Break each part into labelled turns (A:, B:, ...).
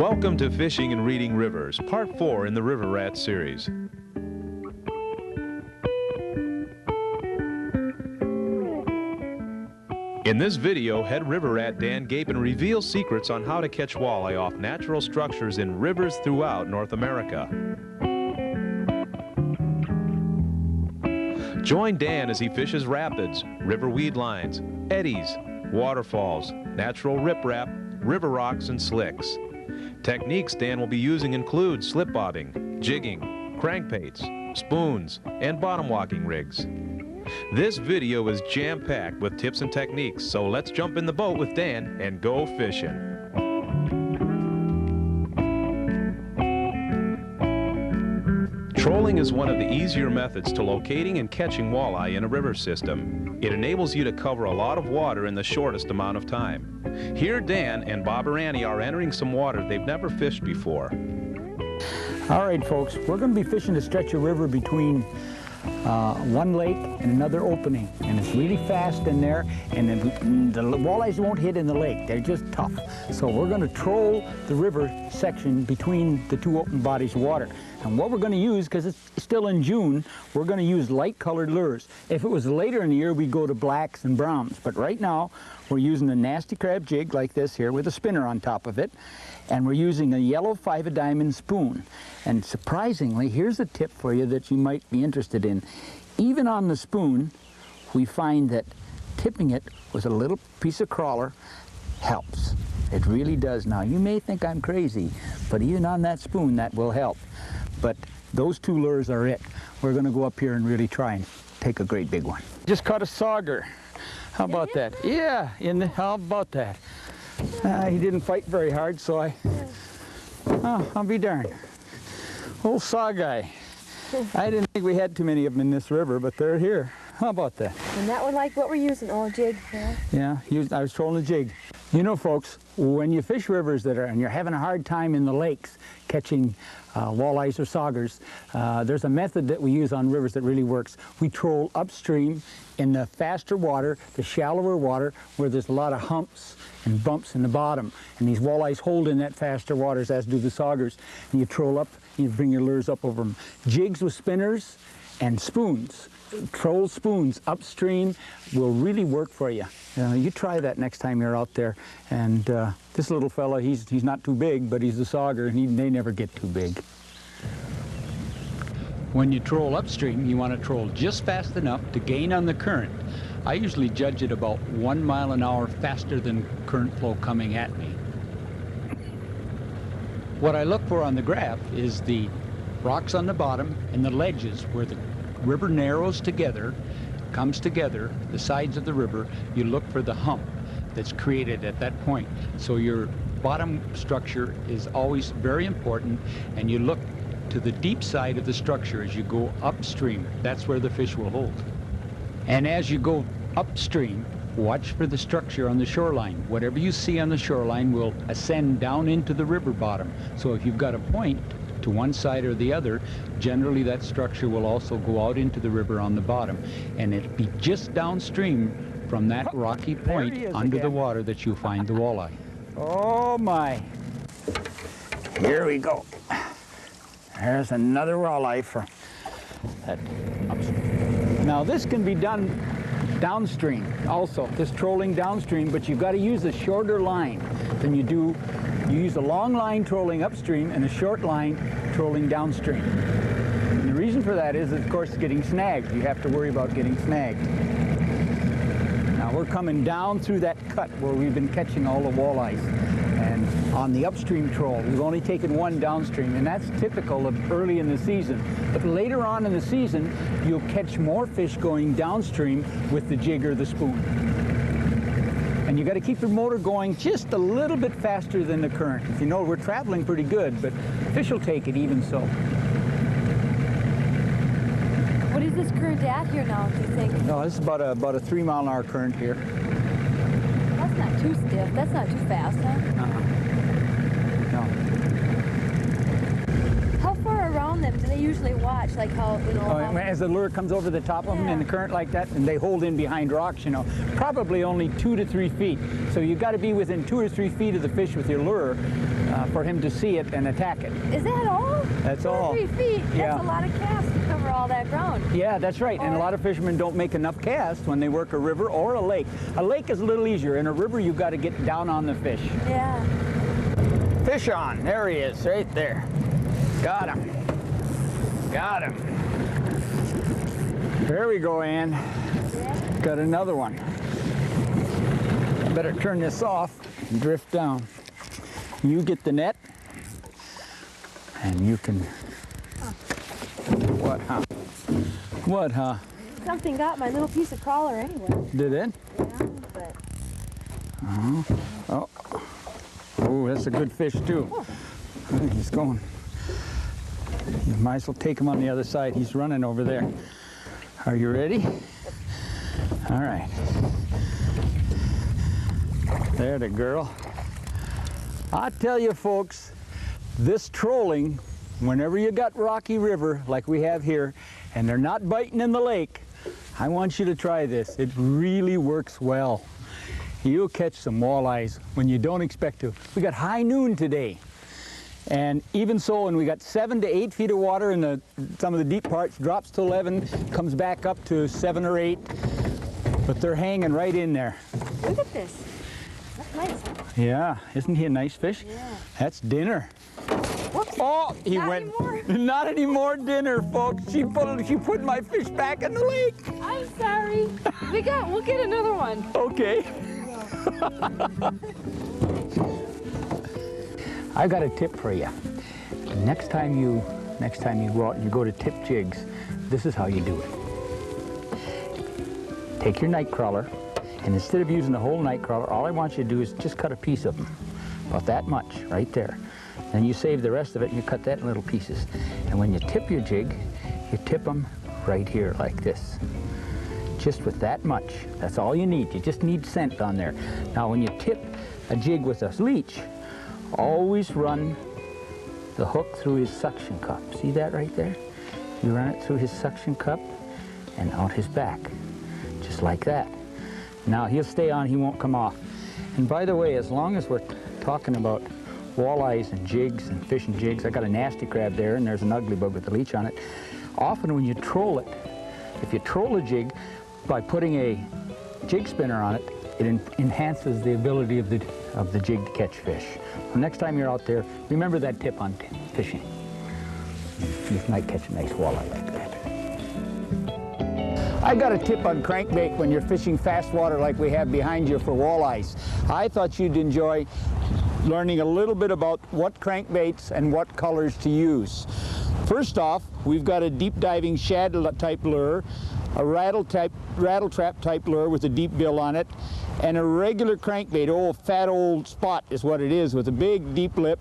A: Welcome to Fishing and Reading Rivers, Part 4 in the River Rat series. In this video, head river rat Dan Gapen reveals secrets on how to catch walleye off natural structures in rivers throughout North America. Join Dan as he fishes rapids, river weed lines, eddies, waterfalls, natural riprap, river rocks, and slicks. Techniques Dan will be using include slip bobbing, jigging, crankbaits, spoons, and bottom walking rigs. This video is jam-packed with tips and techniques, so let's jump in the boat with Dan and go fishing. Trolling is one of the easier methods to locating and catching walleye in a river system. It enables you to cover a lot of water in the shortest amount of time. Here Dan and Bob or Annie are entering some water they've never fished before.
B: All right, folks, we're going to be fishing a stretch of river between one lake and another opening, and it's really fast in there, and the walleyes won't hit in the lake. They're just tough. So we're going to troll the river section between the two open bodies of water. And what we're going to use, because it's still in June, we're going to use light-colored lures. If it was later in the year, we'd go to blacks and browns. But right now, we're using a nasty crab jig like this here with a spinner on top of it. And we're using a yellow 5-a-diamond spoon. And surprisingly, here's a tip for you that you might be interested in. Even on the spoon, we find that tipping it with a little piece of crawler helps. It really does. Now, you may think I'm crazy, but even on that spoon, that will help. But those two lures are it. We're going to go up here and really try and take a great big one. Just caught a sauger. How about that? Yeah, how about that? He didn't fight very hard, so I'll be darned. Old saw guy. I didn't think we had too many of them in this river, but they're here. How about that?
C: And that was like what we're using, a jig.
B: Yeah, I was trolling a jig. You know, folks, when you fish rivers and you're having a hard time in the lakes catching walleyes or saugers, there's a method that we use on rivers that really works. We troll upstream in the faster water, the shallower water, where there's a lot of humps and bumps in the bottom. And these walleyes hold in that faster waters, as do the saugers. And you troll up, you bring your lures up over them. Jigs with spinners and spoons. Troll spoons upstream will really work for you. You try that next time you're out there. And this little fella, he's not too big, but he's a sauger, and they never get too big. When you troll upstream, you want to troll just fast enough to gain on the current. I usually judge it about 1 mile an hour faster than current flow coming at me. What I look for on the graph is the rocks on the bottom and the ledges where the river narrows together, comes together, the sides of the river. You look for the hump that's created at that point. So your bottom structure is always very important, and you look to the deep side of the structure as you go upstream. That's where the fish will hold. And as you go upstream, watch for the structure on the shoreline. Whatever you see on the shoreline will ascend down into the river bottom. So if you've got a point to one side or the other, generally that structure will also go out into the river on the bottom. And it'll be just downstream from that rocky point under the water that you'll find the walleye. Oh my. Here we go. There's another walleye for that upstream. Now this can be done downstream also, this trolling downstream, but you've got to use a shorter line than you do. You use a long line trolling upstream and a short line trolling downstream. And the reason for that is, of course, getting snagged. You have to worry about getting snagged. Now we're coming down through that cut where we've been catching all the walleyes. And on the upstream troll, we've only taken one downstream, and that's typical of early in the season. But later on in the season, you'll catch more fish going downstream with the jig or the spoon. And you got to keep your motor going just a little bit faster than the current. If you know, we're traveling pretty good, but fish will take it even so.
C: What is this current at here now, do you think?
B: No, this is about a 3 mile an hour current here.
C: That's not too stiff. That's not too fast, huh?
B: No.
C: How far around them do they usually watch? Like how, you know...
B: As the lure comes over the top of them in the current like that, and they hold in behind rocks, you know, probably only 2 to 3 feet. So you've got to be within 2 or 3 feet of the fish with your lure. for him to see it and attack it.
C: Is that all?
B: That's
C: 2 or
B: all.
C: 3 feet.
B: Yeah.
C: That's a lot of casts to cover all that ground.
B: Yeah, that's right. And a lot of fishermen don't make enough casts when they work a river or a lake. A lake is a little easier. In a river, you've got to get down on the fish.
C: Yeah.
B: Fish on. There he is, right there. Got him. Got him. There we go, Ann.
C: Yeah.
B: Got another one. I better turn this off and drift down. You get the net, and you can... What, huh? What, huh?
C: Something got my little piece of crawler anyway.
B: Did it?
C: Yeah, but...
B: Oh. Oh, that's a good fish, too.
C: Oh.
B: He's going. You might as well take him on the other side. He's running over there. Are you ready? All right. There the girl. I tell you folks, this trolling, whenever you got rocky river like we have here, and they're not biting in the lake, I want you to try this. It really works well. You'll catch some walleyes when you don't expect to. We got high noon today. And even so, when we got 7 to 8 feet of water in some of the deep parts, drops to 11, comes back up to 7 or 8, but they're hanging right in there.
C: Look at this. That's nice, huh?
B: Yeah, isn't he a nice fish?
C: Yeah.
B: That's dinner.
C: Whoops.
B: Oh, he
C: Not
B: went.
C: anymore.
B: Not anymore dinner, folks. She put my fish back in the lake.
C: I'm sorry. We'll get another one.
B: Okay. I've got a tip for you. Next time you go out and you go to tip jigs, this is how you do it. Take your night crawler, and instead of using the whole night crawler, all I want you to do is just cut a piece of them, about that much, right there. Then you save the rest of it and you cut that in little pieces. And when you tip your jig, you tip them right here like this. Just with that much. That's all you need. You just need scent on there. Now when you tip a jig with a leech, always run the hook through his suction cup. See that right there? You run it through his suction cup and out his back, just like that. Now he'll stay on, he won't come off. And by the way, as long as we're talking about walleyes and jigs and fishing jigs, I got a nasty crab there and there's an ugly bug with the leech on it. Often when you troll it, if you troll a jig by putting a jig spinner on it, it enhances the ability of the jig to catch fish. So next time you're out there, remember that tip on fishing. You might catch a nice walleye like that. I got a tip on crankbait when you're fishing fast water like we have behind you for walleyes. I thought you'd enjoy learning a little bit about what crankbaits and what colors to use. First off, we've got a deep diving shad type lure, a rattle trap type lure with a deep bill on it, and a regular crankbait, fat old spot is what it is, with a big deep lip,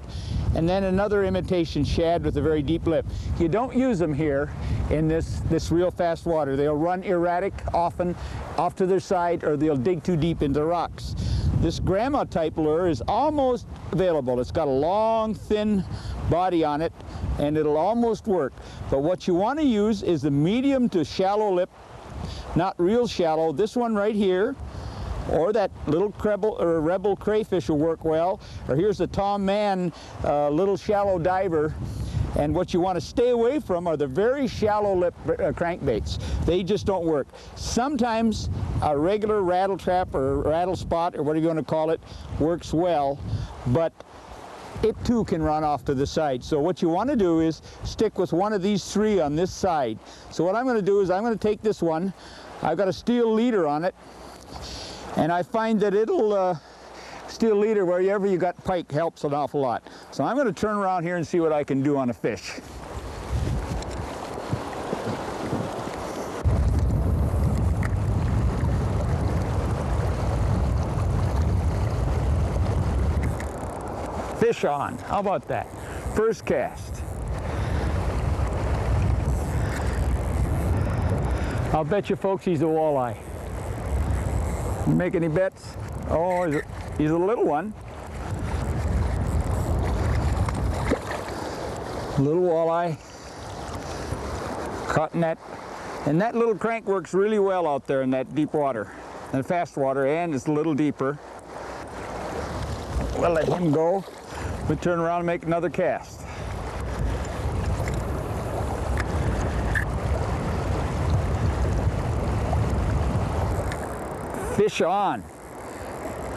B: and then another imitation shad with a very deep lip. You don't use them here in this real fast water. They'll run erratic often off to their side, or they'll dig too deep into rocks. This grandma type lure is almost available. It's got a long, thin body on it, and it'll almost work. But what you want to use is the medium to shallow lip, not real shallow. This one right here, or that little Krebel or rebel crayfish will work well. Or here's the Tom Mann little shallow diver. And what you want to stay away from are the very shallow lip crankbaits. They just don't work. Sometimes a regular rattle trap or rattle spot, or whatever you want to call it, works well, but it too can run off to the side. So what you want to do is stick with one of these three on this side. So what I'm going to do is I'm going to take this one. I've got a steel leader on it, and I find that it'll steel leader wherever you got pike helps an awful lot. So I'm going to turn around here and see what I can do on a fish. Fish on. How about that? First cast. I'll bet you folks he's a walleye. You make any bets? Oh, he's a little one. Little walleye. Caught in that. And that little crank works really well out there in that deep water. And fast water, and it's a little deeper. We'll let him go.
D: We turn around and make another cast. Fish on.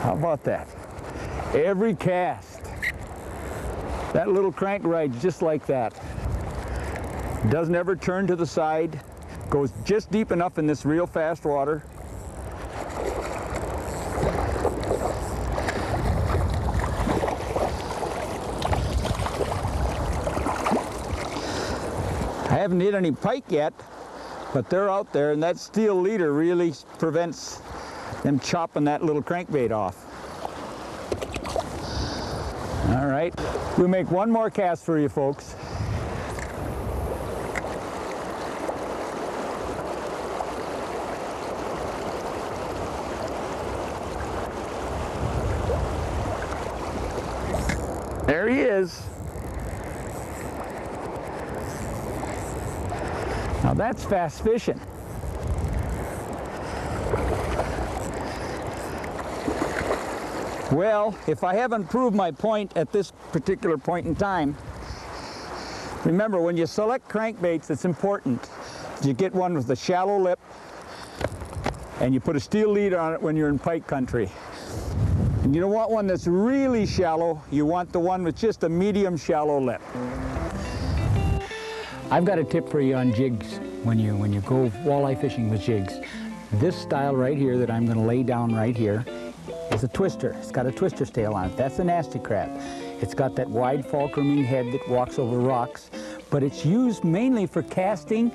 D: How about that? Every cast. That little crank rides just like that. Doesn't ever turn to the side. Goes just deep enough in this real fast water. I haven't hit any pike yet, but they're out there, and that steel leader really prevents them chopping that little crankbait off. All right, we'll make one more cast for you folks. There he is. Now that's fast fishing. Well, if I haven't proved my point at this particular point in time, remember when you select crankbaits, it's important you get one with a shallow lip and you put a steel leader on it when you're in pike country. And you don't want one that's really shallow, you want the one with just a medium shallow lip.
B: I've got a tip for you on jigs when you go walleye fishing with jigs. This style right here that I'm going to lay down right here is a twister. It's got a twister's tail on it. That's a nasty crab. It's got that wide fulcruming head that walks over rocks, but it's used mainly for casting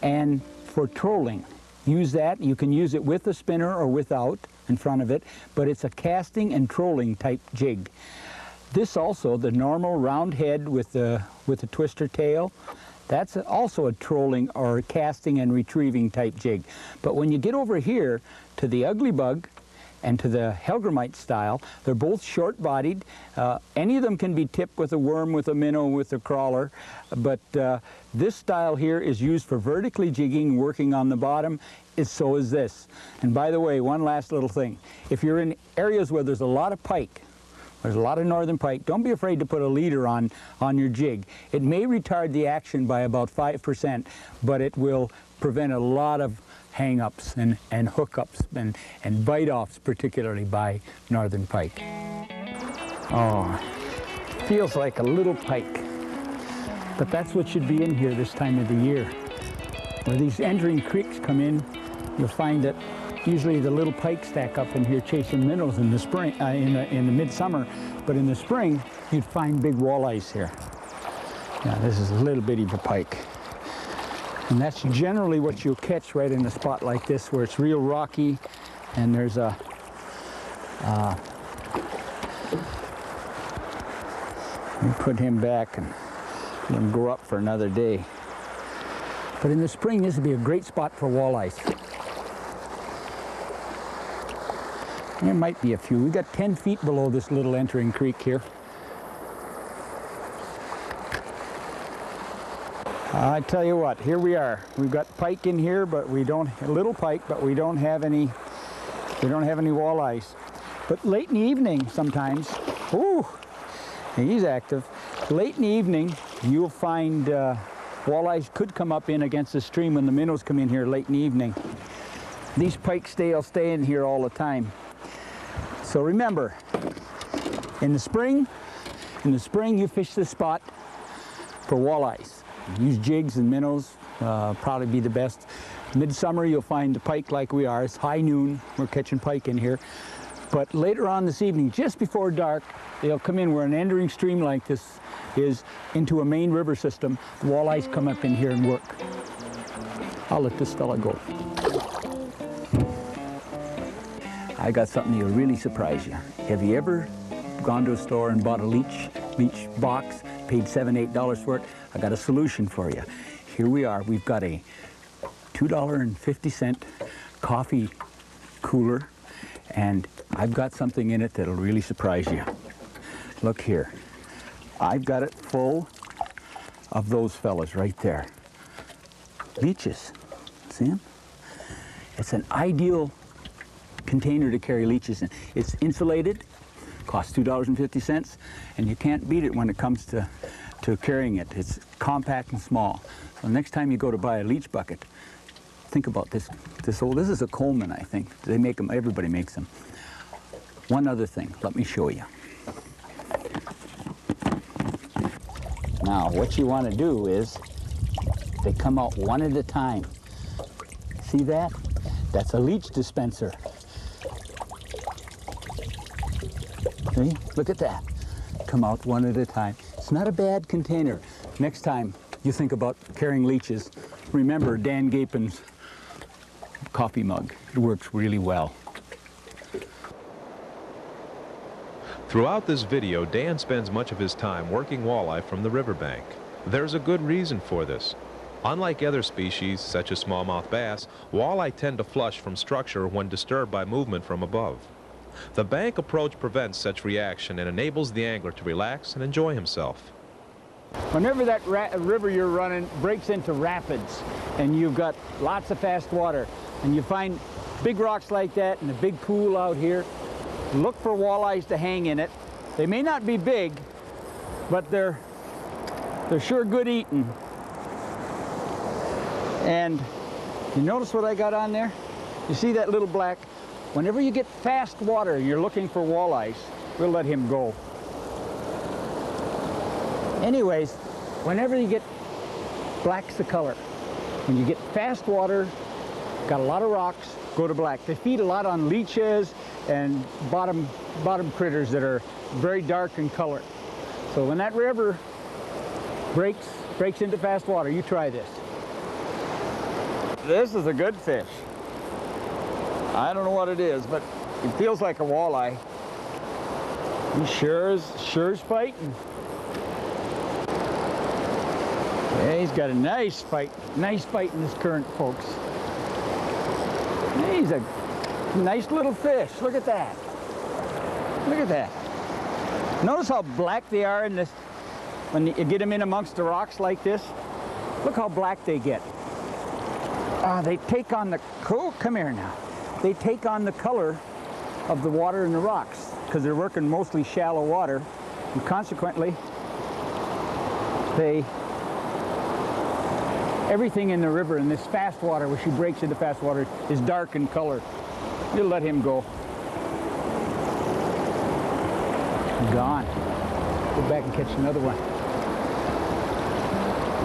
B: and for trolling. Use that. You can use it with a spinner or without in front of it, but it's a casting and trolling type jig. This also, the normal round head with the twister tail, that's also a trolling or casting and retrieving type jig. But when you get over here to the ugly bug and to the Helgramite style, they're both short-bodied. Any of them can be tipped with a worm, with a minnow, with a crawler, but this style here is used for vertically jigging, working on the bottom. So is this. And by the way, one last little thing. If you're in areas where there's a lot of pike, there's a lot of northern pike, don't be afraid to put a leader on your jig. It may retard the action by about 5%, but it will prevent a lot of hang-ups and hookups and bite-offs, particularly by northern pike. Oh, feels like a little pike. But that's what should be in here this time of the year. Where these entering creeks come in, you'll find that usually the little pike stack up in here chasing minnows in the spring, in the midsummer, but in the spring you'd find big walleyes here. Now this is a little bitty of a pike. And that's generally what you'll catch right in a spot like this where it's real rocky and there's a we put him back and let him go up for another day. But in the spring this would be a great spot for walleyes. There might be a few. We got 10 feet below this little entering creek here. I tell you what, here we are. We've got pike in here, but we don't, a little pike, but we don't have any walleyes. But late in the evening sometimes, ooh, he's active. Late in the evening, you'll find walleyes could come up in against the stream when the minnows come in here late in the evening. These pike will stay in here all the time. So remember, in the spring you fish this spot for walleyes. Use jigs and minnows, probably be the best. Midsummer you'll find the pike like we are. It's high noon, we're catching pike in here. But later on this evening, just before dark, they'll come in where an entering stream like this is into a main river system. The walleyes come up in here and work. I'll let this fella go. I got something that'll really surprise you. Have you ever gone to a store and bought a leech box, paid $7, $8 for it? I got a solution for you. Here we are. We've got a $2.50 coffee cooler, and I've got something in it that'll really surprise you. Look here. I've got it full of those fellas right there. Leeches. See them? It's an ideal container to carry leeches in. It's insulated,
D: Costs $2.50, and you can't beat it when it comes to carrying it. It's compact and small. So next time you go to buy a leach bucket, think about this. This is a Coleman, I think. They make them, everybody makes them. One other thing, let me show you. Now, what you want to do is, they come out one at a time. See that? That's a leach dispenser. See? Look at that. Come out one at a time. It's not a bad container. Next time you think about carrying leeches, remember Dan Gapen's coffee mug. It works really well.
A: Throughout this video, Dan spends much of his time working walleye from the riverbank. There's a good reason for this. Unlike other species, such as smallmouth bass, walleye tend to flush from structure when disturbed by movement from above. The bank approach prevents such reaction and enables the angler to relax and enjoy himself.
D: Whenever that river you're running breaks into rapids and you've got lots of fast water and you find big rocks like that and a big pool out here, look for walleyes to hang in it. They may not be big, but they're sure good eating. And you notice what I got on there? You see that little black? Whenever you get fast water and you're looking for walleyes, we'll let him go. Anyways, whenever you get, black's the color. When you get fast water, got a lot of rocks, go to black. They feed a lot on leeches and bottom critters that are very dark in color. So when that river breaks into fast water, you try this. This is a good fish. I don't know what it is, but it feels like a walleye. He sure is fighting. Yeah, he's got a nice fight in this current, folks. Yeah, he's a nice little fish. Look at that. Look at that. Notice how black they are in this, when you get them in amongst the rocks like this. Look how black they get. They take on the, come here now. They take on the color of the water in the rocks because they're working mostly shallow water, and consequently, everything in the river in this fast water, where she breaks into fast water, is dark in color. You'll let him go. Gone. Go back and catch another one.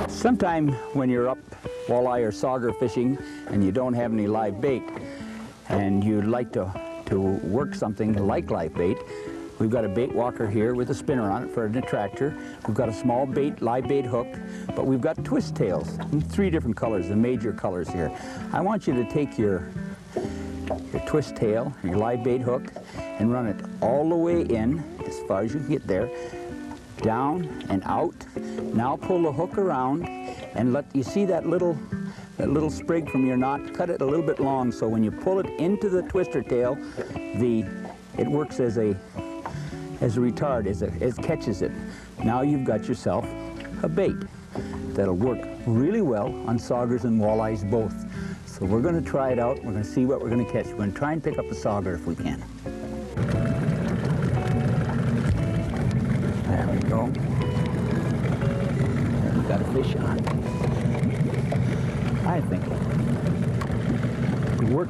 D: Sometime when you're up walleye or sauger fishing and you don't have any live bait, and you'd like to work something like live bait, we've got a bait walker here with a spinner on it for an attractor. We've got a small live bait hook, but we've got twist tails in 3 different colors, the major colors here. I want you to take your twist tail, your live bait hook, and run it all the way in, as far as you can get there, down and out. Now pull the hook around and you see that little sprig from your knot, cut it a little bit long, so when you pull it into the twister tail, it works as a retard, it catches it. Now you've got yourself a bait that'll work really well on saugers and walleyes both. So we're going to try it out. We're going to see what we're going to catch. We're going to try and pick up a sauger if we can. There we go. We've got a fish on. I think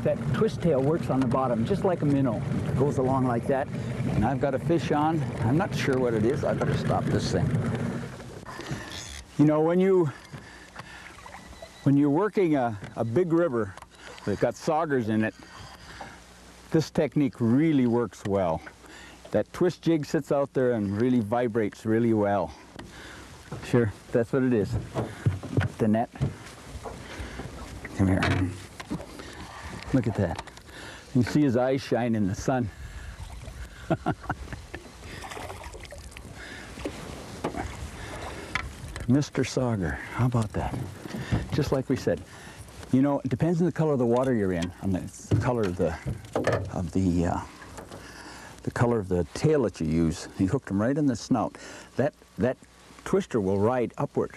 D: that twist tail works on the bottom just like a minnow. It goes along like that. And I've got a fish on. I'm not sure what it is. I better stop this thing. You know, when you're working a big river that's got saugers in it, this technique really works well. That twist jig sits out there and really vibrates really well. Sure, that's what it is. The net. Come here. Look at that. You can see his eyes shine in the sun. Mr. Sauger, how about that? Just like we said, you know, it depends on the color of the water you're in, on the color of the color of the tail that you use. You hooked them right in the snout. That twister will ride upward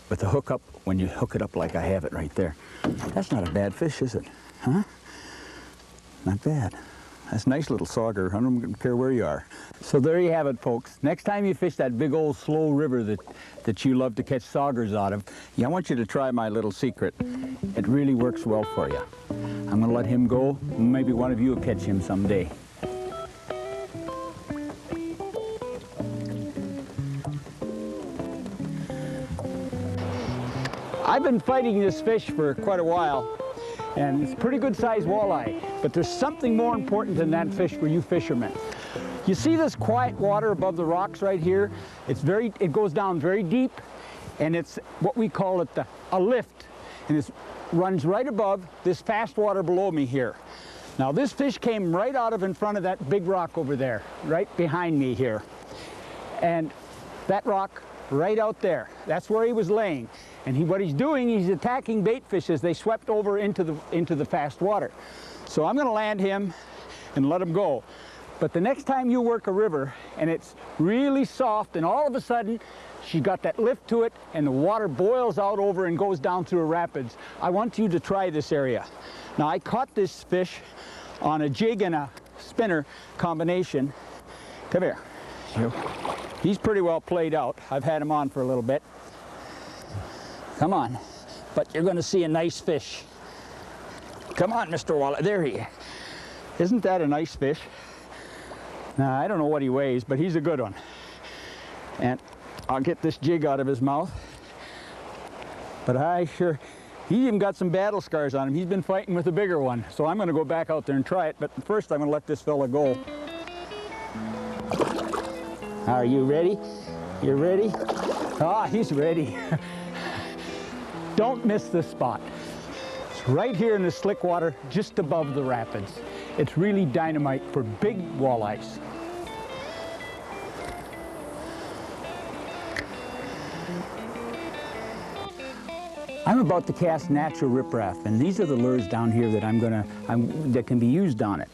D: with the hook up when you hook it up like I have it right there. That's not a bad fish, is it? Huh? Not bad. That's a nice little sauger. I don't care where you are. So there you have it, folks. Next time you fish that big old slow river that you love to catch saugers out of, I want you to try my little secret. It really works well for you. I'm going to let him go. Maybe one of you will catch him someday. I've been fighting this fish for quite a while, and it's a pretty good sized walleye, but there's something more important than that fish for you fishermen. You see this quiet water above the rocks right here? It goes down very deep, and it's what we call it a lift, and it runs right above this fast water below me here. Now this fish came right out of in front of that big rock over there, right behind me here. And that rock right out there, that's where he was laying. And what he's doing, he's attacking bait fish as they swept over into the fast water. So I'm going to land him and let him go. But the next time you work a river and it's really soft and all of a sudden she's got that lift to it and the water boils out over and goes down through a rapids, I want you to try this area. Now I caught this fish on a jig and a spinner combination. Come here. He's pretty well played out. I've had him on for a little bit. Come on, but you're going to see a nice fish. Come on, Mr. Walleye. There he is. Isn't that a nice fish? Now, I don't know what he weighs, but he's a good one. And I'll get this jig out of his mouth. But he even got some battle scars on him. He's been fighting with a bigger one. So I'm going to go back out there and try it. But first, I'm going to let this fella go. Are you ready? You ready? Ah, he's ready. Don't miss this spot. It's right here in the slick water, just above the rapids. It's really dynamite for big walleyes. I'm about to cast natural riprap, and these are the lures down here that that can be used on it.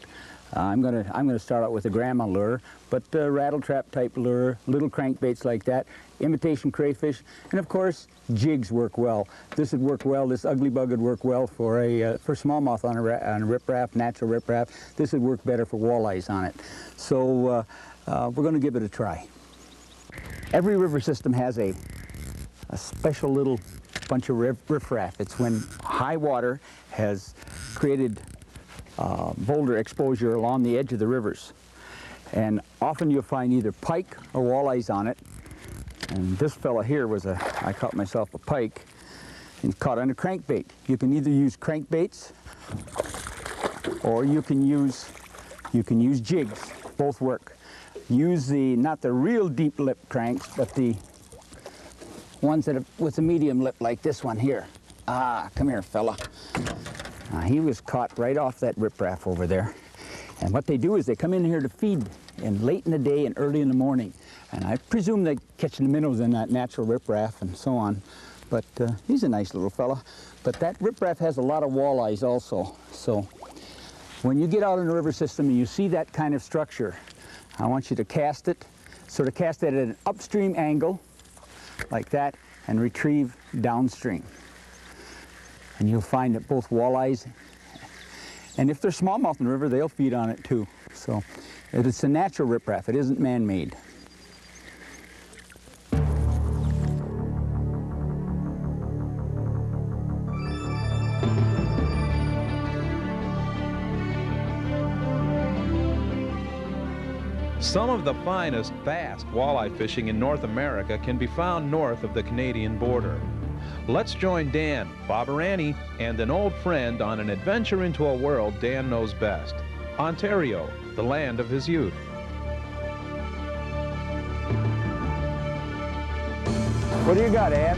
D: I'm gonna start out with a grandma lure, but rattle trap type lure, little crankbaits like that, imitation crayfish, and of course jigs work well. This would work well. This ugly bug would work well for smallmouth on a riprap, natural riprap. This would work better for walleyes on it. So we're going to give it a try. Every river system has a special little bunch of riffraff. It's when high water has created boulder exposure along the edge of the rivers. And often you'll find either pike or walleyes on it. And this fella here I caught myself a pike and caught on a crankbait. You can either use crankbaits or you can use jigs. Both work. Use not the real deep lip cranks, but the ones that are with a medium lip like this one here. Ah, come here, fella. He was caught right off that riprap over there. And what they do is they come in here to feed late in the day and early in the morning. And I presume they catch the minnows in that natural riprap and so on. But he's a nice little fella. But that riprap has a lot of walleyes also. So when you get out in the river system and you see that kind of structure, I want you to cast it, sort of cast it at an upstream angle, like that, and retrieve downstream. And you'll find that both walleyes, and if they're smallmouth in the river, they'll feed on it too. So it's a natural riprap. It isn't man-made.
A: Some of the finest bass walleye fishing in North America can be found north of the Canadian border. Let's join Dan, Bob Annie, and an old friend on an adventure into a world Dan knows best. Ontario, the land of his youth.
D: What do you got, Ab?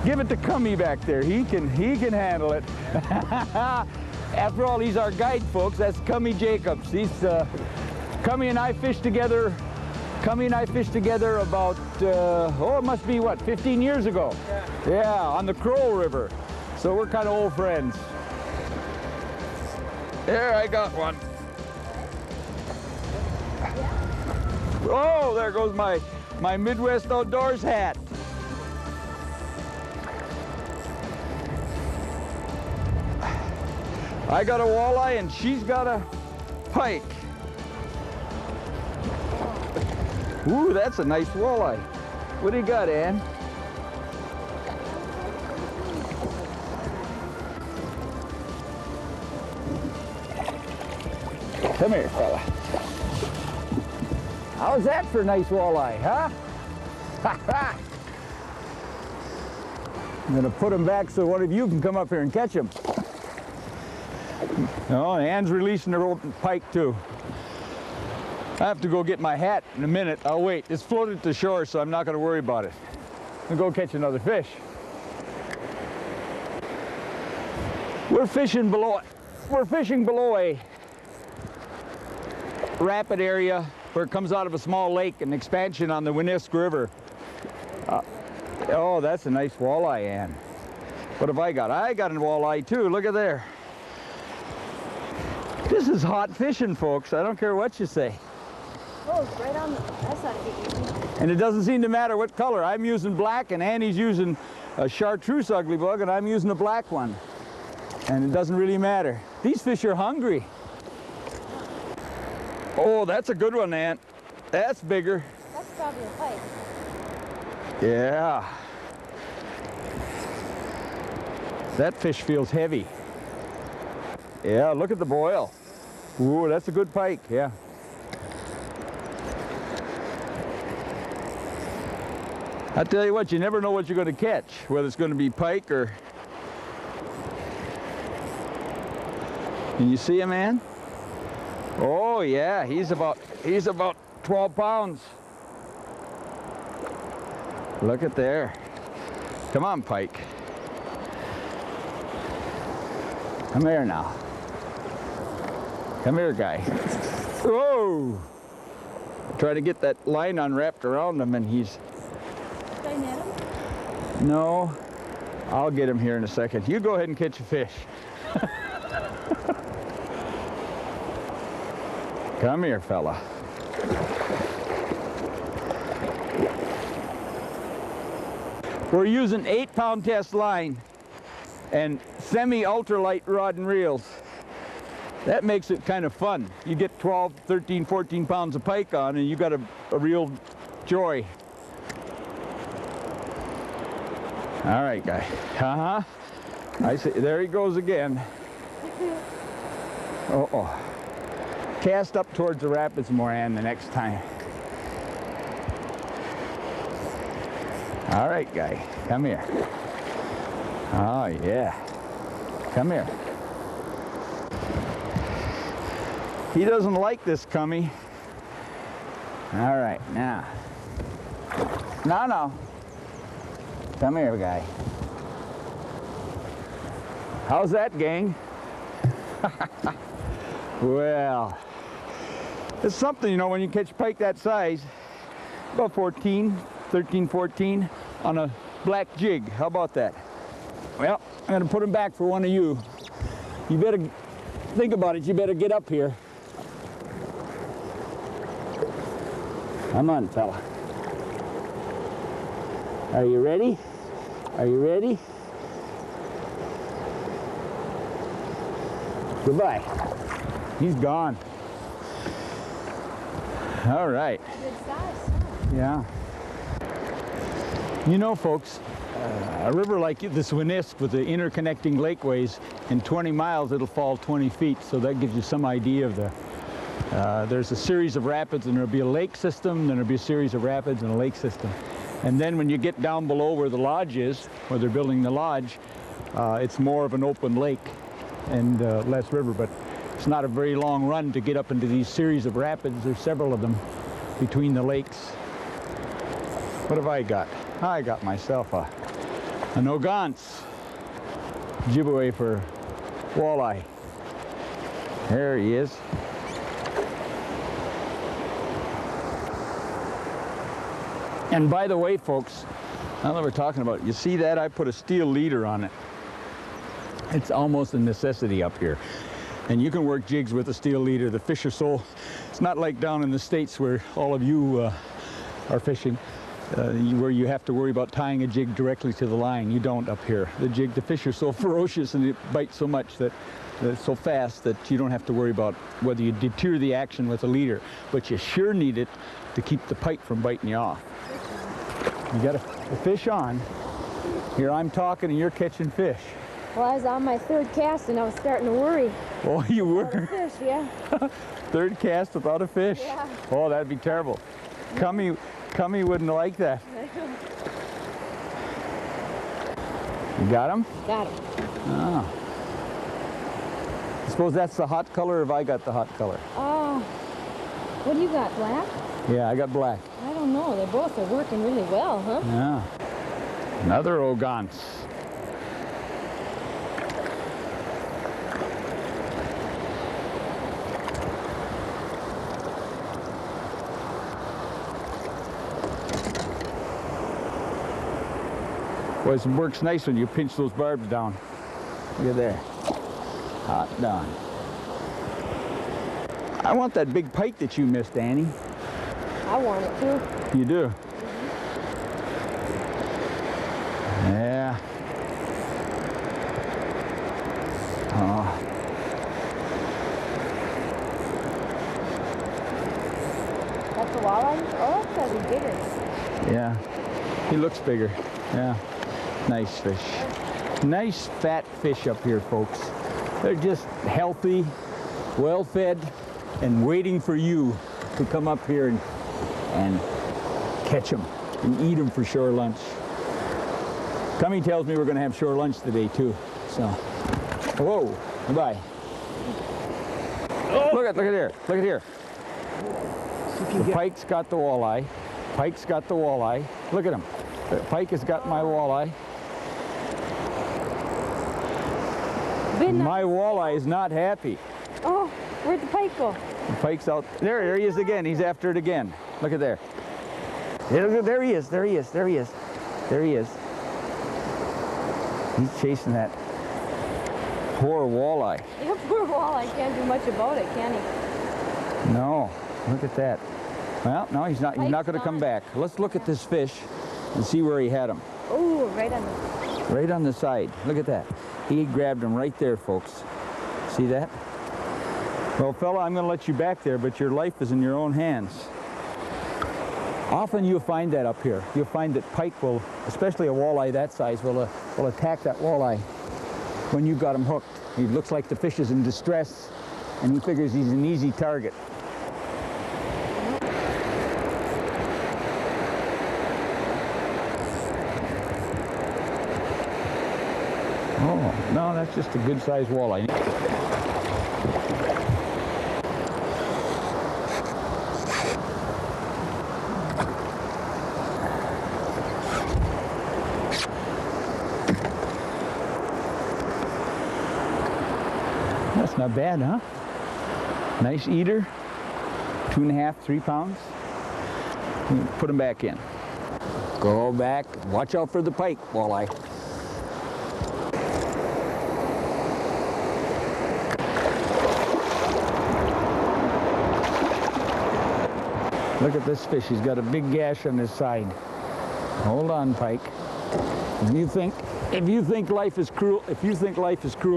D: Give it to Cummy back there. He can handle it. After all, he's our guide, folks. That's Cummy Jacobs. Cummy and I fished together. Cummy and I fished together about, it must be what, 15 years ago? Yeah, on the Crow River. So we're kind of old friends. There, I got one. Oh, there goes my Midwest Outdoors hat. I got a walleye and she's got a pike. Ooh, that's a nice walleye. What do you got, Ann? Come here, fella. How's that for a nice walleye, huh? I'm gonna put him back so one of you can come up here and catch him. Oh, Ann's releasing her open pike too. I have to go get my hat in a minute. I'll wait. It's floated to shore, so I'm not gonna worry about it. I'll go catch another fish. We're fishing below a rapid area where it comes out of a small lake, an expansion on the Winnisk River. Oh, that's a nice walleye, Ann. What have I got? I got a walleye too. Look at there. This is hot fishing, folks. I don't care what you say.
C: Oh, it's right on the, that's not easy.
D: And it doesn't seem to matter what color. I'm using black, and Annie's using a chartreuse ugly bug, and I'm using a black one. And it doesn't really matter. These fish are hungry. Oh, that's a good one, Ann. That's bigger.
C: That's probably a pike.
D: Yeah. That fish feels heavy. Yeah, look at the boil. Ooh, that's a good pike, yeah. I tell you what, you never know what you're going to catch, whether it's going to be pike or... Can you see him, man? Oh yeah, he's about 12 pounds. Look at there. Come on, pike. Come here now. Come here, guy. Whoa! Try to get that line unwrapped around him, and he's...
C: Did I net him?
D: No, I'll get him here in a second. You go ahead and catch a fish. Come here, fella. We're using 8-pound test line and semi-ultralight rod and reels. That makes it kind of fun. You get 12, 13, 14 pounds of pike on, and you got a real joy. All right, guy. Uh-huh. I see. There he goes again. Uh-oh. Cast up towards the rapids more, Ann, the next time. All right, guy. Come here. Oh, yeah. Come here. He doesn't like this cummy. All right, now. No. Come here, guy. How's that, gang? Well, it's something, you know, when you catch pike that size, about 13, 14, on a black jig. How about that? Well, I'm gonna put him back for one of you. You better think about it. You better get up here. Come on, fella. Are you ready? Are you ready? Goodbye. He's gone. All right.
C: Good size, huh?
D: Yeah. You know, folks, a river like this Winnisk with the interconnecting lakeways, in 20 miles it'll fall 20 feet, so that gives you some idea of the... there's a series of rapids, and there'll be a lake system, then there'll be a series of rapids and a lake system. And then when you get down below where the lodge is, where they're building the lodge, it's more of an open lake and less river, but it's not a very long run to get up into these series of rapids. There's several of them between the lakes. What have I got? I got myself a Nogance giveaway for walleye. There he is. And by the way, folks, now that we're talking about it, you see that? I put a steel leader on it. It's almost a necessity up here. And you can work jigs with a steel leader. The fish are so, it's not like down in the States where all of you are fishing.
B: where you have to worry about tying a jig directly to the line. You don't up here. The fish are so ferocious and it bites so much that so fast that you don't have to worry about whether you deter the action with a leader, but you sure need it to keep the pike from biting you off. You got the fish on. Here I'm talking and you're catching fish.
C: Well, I was on my third cast and I was starting to worry.
B: Oh, you were?
C: Fish, yeah.
B: Third cast without a fish?
C: Yeah.
B: Oh, that'd be terrible. Cummy wouldn't like that. You got him?
C: Got him.
B: Oh. I suppose that's the hot color, or have I got the hot color?
C: Oh, what do you got, black?
B: Yeah, I got black.
C: I don't know. They both are working really well, huh?
B: Yeah. Another Ogans. Boy, it works nice when you pinch those barbs down. Look at there. Hot done. I want that big pike that you missed, Annie.
C: I want it too.
B: You do? Yeah. Oh.
C: That's a walleye? Oh, that's gotta be bigger.
B: Yeah. He looks bigger. Yeah. Nice fish. Nice fat fish up here, folks. They're just healthy, well-fed, and waiting for you to come up here and catch them and eat them for shore lunch. Cummy tells me we're going to have shore lunch today too. So, whoa, bye. Oh. Look at here. Look at here. The pike's got the walleye. Pike's got the walleye. Look at him. The pike has got my walleye. My walleye is not happy.
C: Oh, where'd the pike go?
B: The pike's out. There he is again. He's after it again. Look at there. There he is. There he is. There he is. There he is. He's chasing that poor walleye.
C: Yeah, poor walleye can't do much about it, can he?
B: No. Look at that. Well, no, he's not. He's not going to come back. Let's look at this fish and see where he had him.
C: Oh,
B: right on the side. Look at that. He grabbed him right there, folks. See that? Well, fella, I'm going to let you back there, but your life is in your own hands. Often you'll find that up here. You'll find that pike will, especially a walleye that size, will attack that walleye when you've got him hooked. He looks like the fish is in distress, and he figures he's an easy target. Oh, no, that's just a good-sized walleye. That's not bad, huh? Nice eater, 2.5, 3 pounds. Put him back in. Go back. Watch out for the pike, walleye. Look at this fish. He's got a big gash on his side. Hold on, pike. If you think life is cruel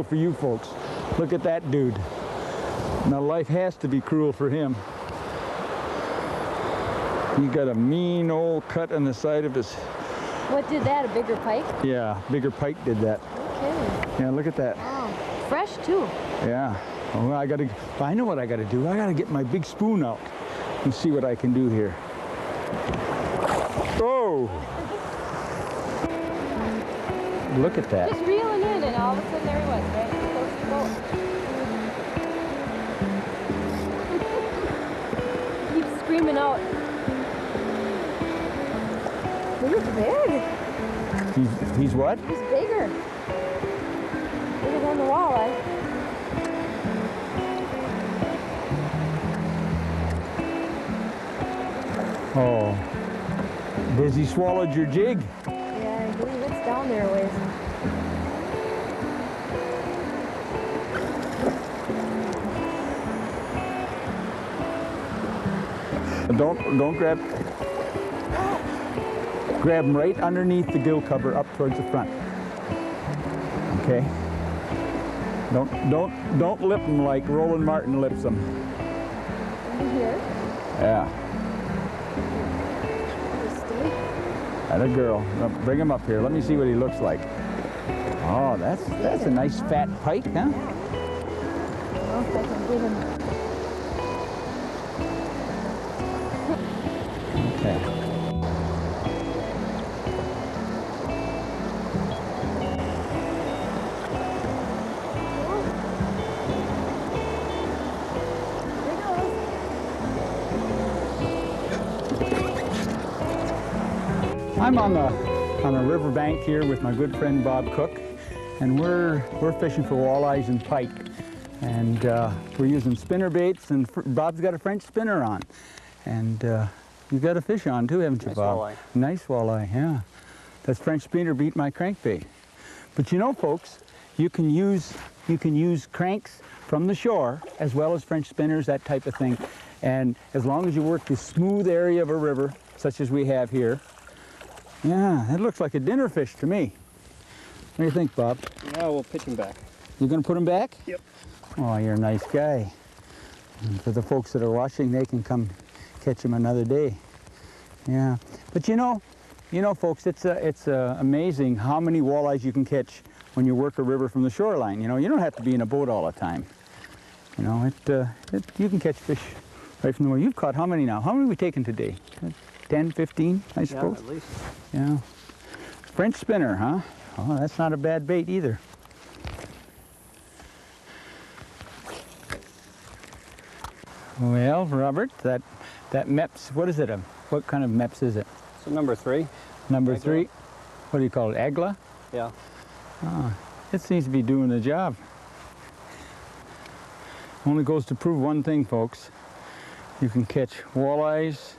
B: for you folks, look at that dude. Now life has to be cruel for him. He got a mean old cut on the side of his.
C: What did that? A bigger pike?
B: Yeah, bigger pike did that.
C: Okay.
B: Yeah, look at that.
C: Oh, fresh too.
B: Yeah. Well, I know what I gotta do. I gotta get my big spoon out and see what I can do here. Oh! Look at that.
C: Just reeling in, and all of a sudden there he was, right? Close to the boat. Keeps screaming out. He's big.
B: He's what?
C: He's bigger. Bigger than the walleye.
B: Oh. Has he swallowed your jig?
C: Yeah, I believe it's down there a ways.
B: Don't grab.
D: grab them right underneath the gill cover up towards the front. Okay? Don't lip them like Roland Martin lips them.
C: Here.
D: Yeah. That a girl. Now, bring him up here. Let me see what he looks like. Oh, that's a nice fat pike, huh?
C: I don't know if I can get him.
D: Okay. I'm on a river bank here with my good friend Bob Cook, and we're fishing for walleyes and pike, and we're using spinner baits, and Bob's got a French spinner on, and you've got a fish on too, haven't you,
E: Nice
D: Bob?
E: walleye.
D: Nice walleye, yeah. That French spinner beat my crankbait. But you know, folks, you can use cranks from the shore as well as French spinners, that type of thing, and as long as you work the smooth area of a river, such as we have here. Yeah, it looks like a dinner fish to me. What do you think, Bob?
E: Yeah, we'll pitch him back.
D: You gonna put him back?
E: Yep.
D: Oh, you're a nice guy. And for the folks that are watching, they can come catch him another day. Yeah, but you know, folks, it's amazing how many walleyes you can catch when you work a river from the shoreline. You know, you don't have to be in a boat all the time. You know, you can catch fish right from the water. You've caught how many now? How many have we taken today? 10, 15, I suppose?
E: Yeah, at least.
D: Yeah. French spinner, huh? Oh, that's not a bad bait either. Well, Robert, that MEPS, what is it? What kind of MEPS is it?
E: So number 3.
D: Number
E: Agla.
D: 3? What do you call it? Agla?
E: Yeah.
D: Oh, it seems to be doing the job. Only goes to prove one thing, folks. You can catch walleyes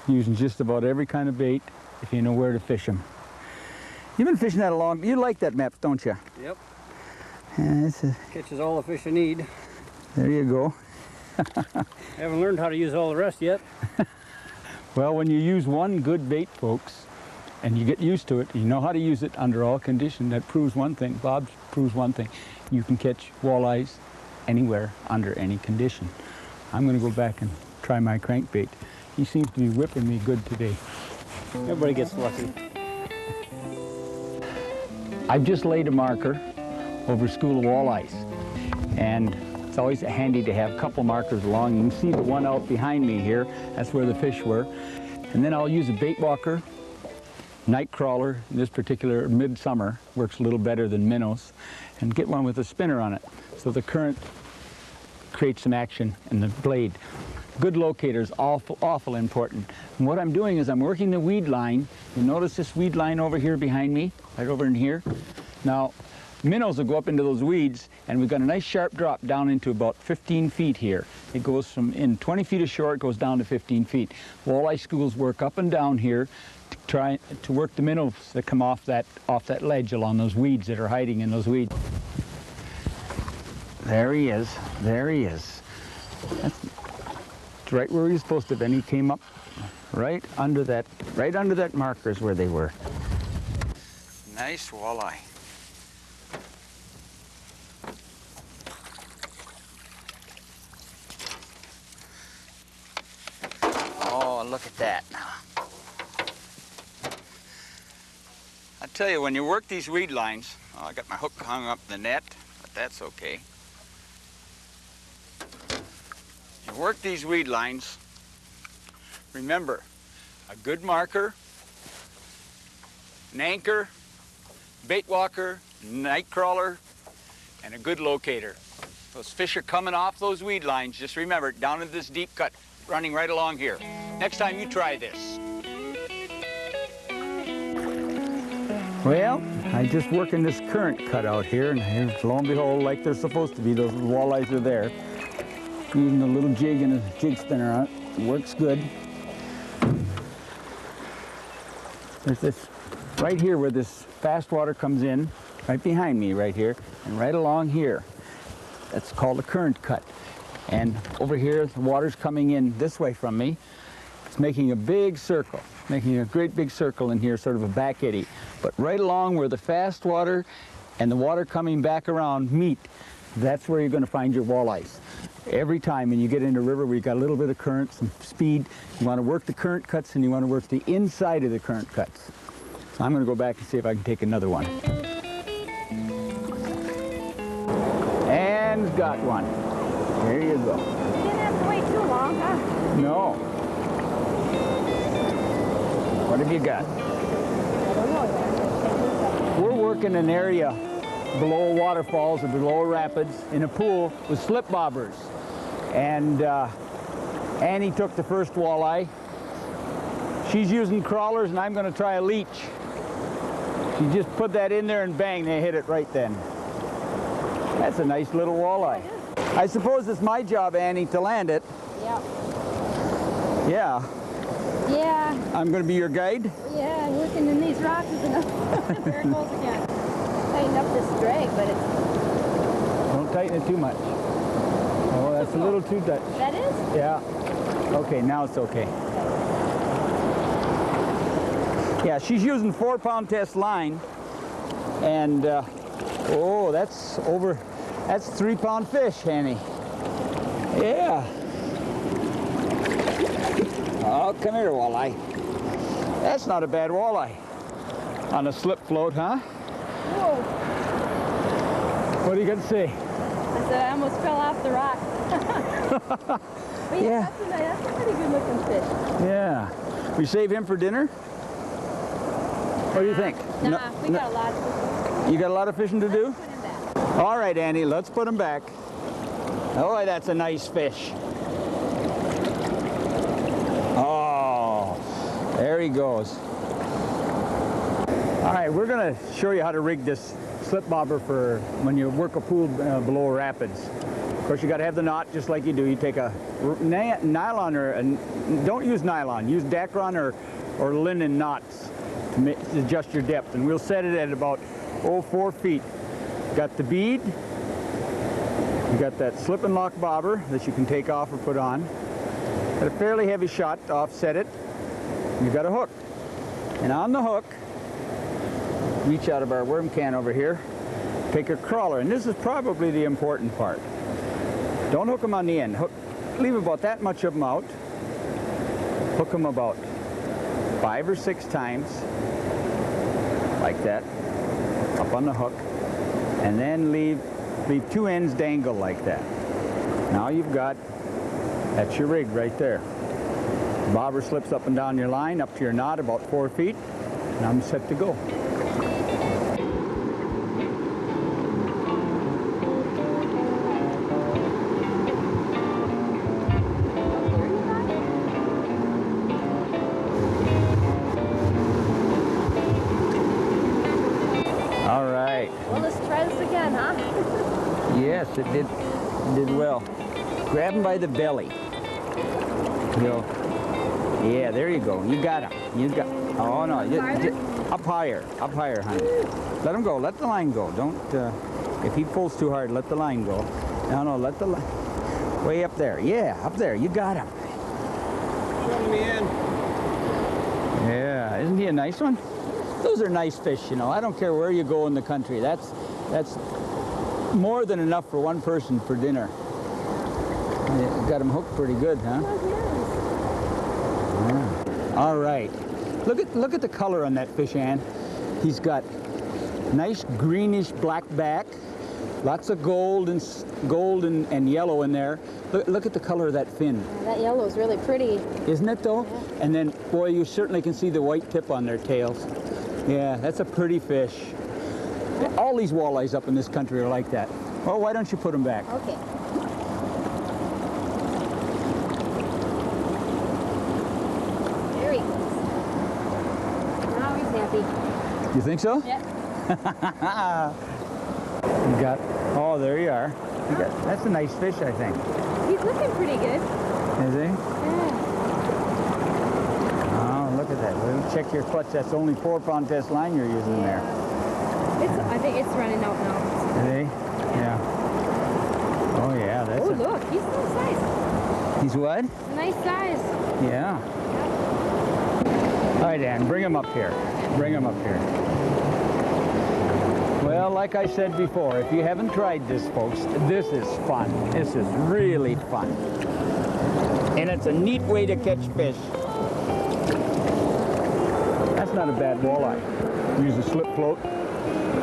D: using just about every kind of bait if you know where to fish them. You've been fishing that a long. You like that MEPS, don't you?
E: Yep.
D: Yeah,
E: Catches all the fish you need.
D: there you go.
E: I haven't learned how to use all the rest yet.
D: Well, when you use one good bait, folks, and you get used to it, you know how to use it under all conditions, that proves one thing. Bob proves one thing. You can catch walleyes anywhere under any condition. I'm going to go back and try my crankbait. He seems to be whipping me good today.
E: Everybody gets lucky.
D: I've just laid a marker over a school of walleyes, and it's always handy to have a couple markers along. You can see the one out behind me here. That's where the fish were. And then I'll use a bait walker, night crawler, in this particular midsummer, works a little better than minnows, and get one with a spinner on it. So the current creates some action in the blade. Good locator is awful important. And what I'm doing is I'm working the weed line. You notice this weed line over here behind me, right over in here? Now, minnows will go up into those weeds, and we've got a nice sharp drop down into about 15 feet here. It goes from in 20 feet ashore, it goes down to 15 feet. Walleye schools work up and down here to try to work the minnows that come off that ledge along those weeds that are hiding in those weeds. There he is. There he is. That's right where he was supposed to have been. He came up right under that marker is where they were. Nice walleye. Oh, look at that now. I tell you, when you work these weed lines, oh, I got my hook hung up in the net, but that's okay. You work these weed lines, remember, a good marker, an anchor, bait walker, night crawler, and a good locator. Those fish are coming off those weed lines, just remember, down into this deep cut, running right along here. Next time you try this. Well, I'm just working this current cut out here, and here's, lo and behold, like they're supposed to be, those walleyes are there. Using a little jig and a jig spinner on it. It works good. There's this, right here where this fast water comes in, right behind me right here, and right along here. That's called a current cut. And over here, the water's coming in this way from me. It's making a big circle. making a great big circle in here, sort of a back eddy. But right along where the fast water and the water coming back around meet, that's where you're going to find your walleyes. Every time when you get into a river where you've got a little bit of current, some speed, you want to work the current cuts and you want to work the inside of the current cuts. So I'm going to go back and see if I can take another one. And got one. There you go.
C: You didn't have to wait too long, huh?
D: No. What have you got?
C: I don't know yet.
D: We're working an area below waterfalls or below rapids in a pool with slip bobbers. And Annie took the first walleye. She's using crawlers and I'm going to try a leech. She just put that in there and bang, they hit it right then. That's a nice little walleye. I suppose it's my job, Annie, to land it.
C: Yeah.
D: Yeah.
C: Yeah.
D: I'm going to be your guide.
C: Yeah, working in these rocks is enough. There it goes again. Tighten up this drag, but it's...
D: Don't tighten it too much. Oh, that's a little too tight.
C: That is?
D: Yeah. Okay, now it's okay. Yeah, she's using 4-pound test line. And, oh, that's 3-pound fish, Annie. Yeah. Oh, come here, walleye. That's not a bad walleye. On a slip float, huh?
C: Whoa.
D: What are you going to say?
C: I said I almost fell off the rock. But
D: Yeah.
C: That's a pretty good looking fish.
D: Yeah. We save him for dinner? What do you think?
C: Nah, we got a lot of
D: You got a lot of fishing to do?
C: Put him back.
D: All right, Annie, let's put him back. Oh, that's a nice fish. Oh, there he goes. All right, we're going to show you how to rig this slip bobber for when you work a pool below rapids. Of course, you got to have the knot just like you do. You take a nylon don't use nylon. Use Dacron or linen knots to adjust your depth. And we'll set it at about 4 feet. Got the bead. You got that slip and lock bobber that you can take off or put on. Got a fairly heavy shot to offset it. You got a hook. And on the hook, reach out of our worm can over here, take a crawler, and this is probably the important part. Don't hook them on the end. Leave about that much of them out. Hook them about 5 or 6 times, like that, up on the hook, and then leave 2 ends dangle like that. Now you've got, that's your rig right there. Bobber slips up and down your line, up to your knot about 4 feet, and I'm set to go. All right.
C: Well, let's try this again, huh?
D: Yes, it did well. Grab him by the belly. Yeah, there you go. You got him. You got. Oh no, up higher, honey. Let him go. Let the line go. Don't. If he pulls too hard, let the line go. No, let the line. Way up there. Yeah, up there. You got him.
E: Let me in.
D: Yeah, isn't he a nice one? Those are nice fish, you know. I don't care where you go in the country. That's more than enough for one person for dinner. You got him hooked pretty good, huh? Yeah. All right. Look at the color on that fish, Ann. He's got nice greenish black back, lots of gold and yellow in there. Look at the color of that fin.
C: That yellow is really pretty.
D: Isn't it though?
C: Yeah.
D: And then, boy, you certainly can see the white tip on their tails. Yeah, that's a pretty fish. All these walleyes up in this country are like that. Well, why don't you put them back?
C: Okay. There he goes. Now he's happy.
D: You think so?
C: Yeah.
D: You got, oh, there you are. That's a nice fish, I think.
C: He's looking pretty good.
D: Is he?
C: Yeah.
D: Oh, look at that. Well, check your clutch. That's only 4-pound test line you're using there.
C: I think it's running out now.
D: Is he? Yeah. Oh, yeah. That's
C: Oh, look. He's a nice size.
D: He's what?
C: It's a nice size.
D: Yeah. All right, Ann, bring him up here. Bring him up here. Well, like I said before, if you haven't tried this, folks, this is fun. This is really fun. And it's a neat way to catch fish. That's not a bad walleye. Use a slip float,